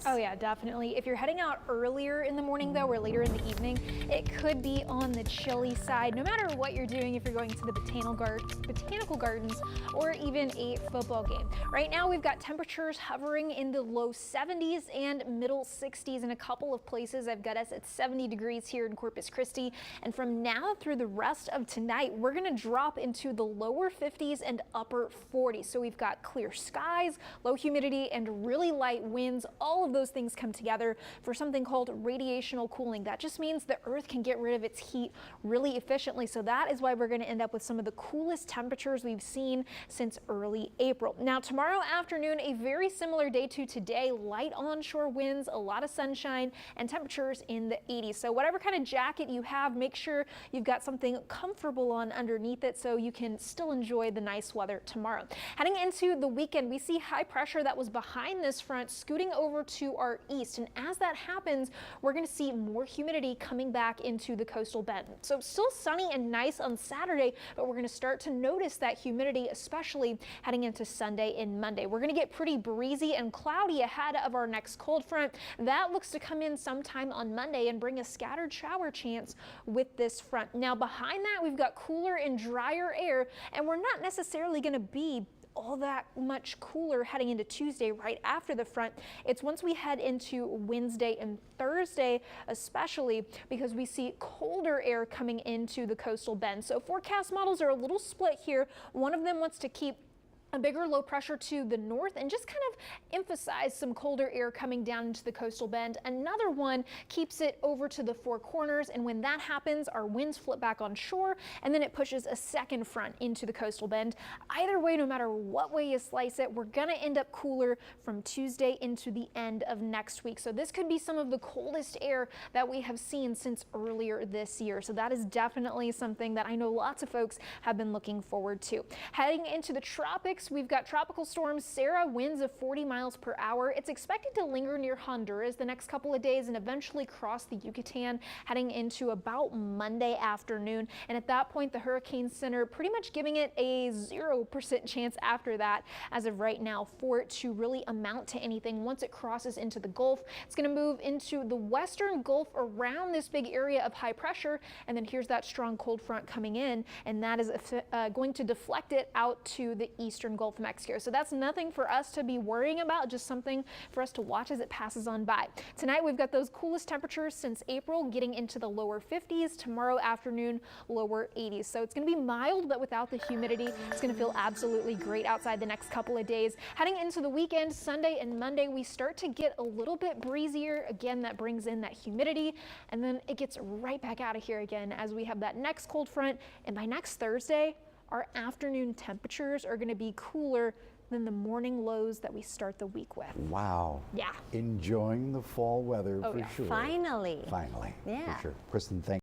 times. Oh yeah, definitely. If you're heading out earlier in the morning though, or later in the evening, it could be on the chilly side, no matter what you're doing, if you're going to the botanical gardens or even a football game. Right now we've got temperatures hovering in the low 70s and middle 60s in a couple of places. I've got us at 70 degrees here in Corpus Christi. And from now through the rest of tonight, we're going to drop into the lower 50s and upper 40s. So we've got clear skies, low humidity, and really light winds. All of those things come together for something called radiational cooling. That just means the Earth can get rid of its heat really efficiently. So that is why we're going to end up with some of the coolest temperatures we've seen since early April. Now tomorrow afternoon, a very similar day to today, light onshore winds, a lot of sunshine, and temperatures in the 80s. So whatever kind of jacket you have, make sure you've got something comfortable on underneath it so you can still enjoy the nice weather tomorrow. Heading into the weekend, we see high pressure that was behind this front scooting over to our east. And as that happens, we're going to see more humidity coming back into the coastal bend. So still sunny and nice on Saturday, but we're going to start to notice that humidity, especially heading into Sunday and Monday. We're going to get pretty breezy and cloudy ahead of our next cold front. That looks to come in sometime on Monday and bring a scattered shower chance with this front. Now behind that, we've got cooler and drier air, and we're not necessarily going to be all that much cooler heading into Tuesday right after the front. It's once we head into Wednesday and Thursday, especially because we see colder air coming into the coastal bend. So forecast models are a little split here. One of them wants to keep a bigger low pressure to the north and just kind of emphasize some colder air coming down into the coastal bend. Another one keeps it over to the Four Corners, and when that happens, our winds flip back on shore, and then it pushes a second front into the coastal bend. Either way, no matter what way you slice it, we're gonna end up cooler from Tuesday into the end of next week. So this could be some of the coldest air that we have seen since earlier this year. So that is definitely something that I know lots of folks have been looking forward to. Heading into the tropics, we've got tropical storm Sarah, winds of 40 miles per hour. It's expected to linger near Honduras the next couple of days and eventually cross the Yucatan heading into about Monday afternoon. And at that point, the Hurricane Center pretty much giving it a 0% chance after that as of right now for it to really amount to anything once it crosses into the Gulf. It's going to move into the western Gulf around this big area of high pressure. And then here's that strong cold front coming in, and that is going to deflect it out to the eastern Gulf of Mexico. So that's nothing for us to be worrying about, just something for us to watch as it passes on by. Tonight we've got those coolest temperatures since April, getting into the lower 50s. Tomorrow afternoon, lower 80s. So it's going to be mild, but without the humidity. It's going to feel absolutely great outside the next couple of days. Heading into the weekend, Sunday and Monday, we start to get a little bit breezier. Again, that brings in that humidity, and then it gets right back out of here again as we have that next cold front. And by next Thursday, our afternoon temperatures are going to be cooler than the morning lows that we start the week with. Wow. Yeah. Enjoying the fall weather for sure. Finally. Finally. Yeah. For sure. Kristen, thank you.